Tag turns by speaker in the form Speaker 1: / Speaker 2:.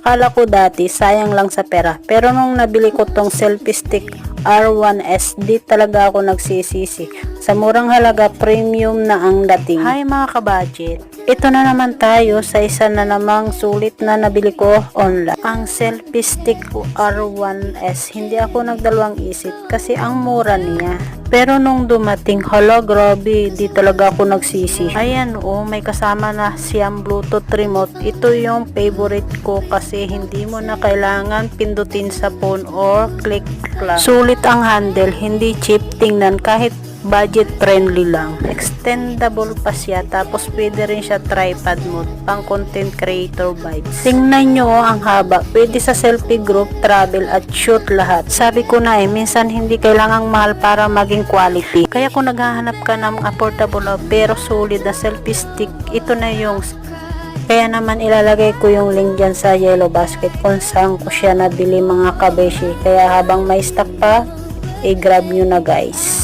Speaker 1: Akala ko dati sayang lang sa pera, pero nung nabili ko tong selfie stick R1S, di talaga ako nagsisisi. Sa murang halaga, premium na ang dating. Hi mga kabudget, ito na naman tayo sa isa na namang sulit na nabili ko online. Ang selfie stick R1S, hindi ako nagdalawang isip kasi ang mura niya. Pero nung dumating, hala grabe, di talaga ako nagsisi. Ayan may kasama na siyang Bluetooth remote. Ito yung favorite ko kasi hindi mo na kailangan pindutin sa phone or click lang. Sulit ang handle, hindi cheap tingnan, kahit budget friendly lang. Extendable pa siya, tapos pwede rin siya tripod mode, pang content creator vibes. Tingnan nyo ang haba, pwede sa selfie group, travel at shoot lahat. Sabi ko na minsan hindi kailangang mahal para maging quality. Kaya kung naghahanap ka ng affordable pero solid na selfie stick, ito na yung. Kaya naman ilalagay ko yung link dyan sa yellow basket kung saan ko siya nabili mga kabeshi. Kaya habang may stock pa, i-grab nyo na guys.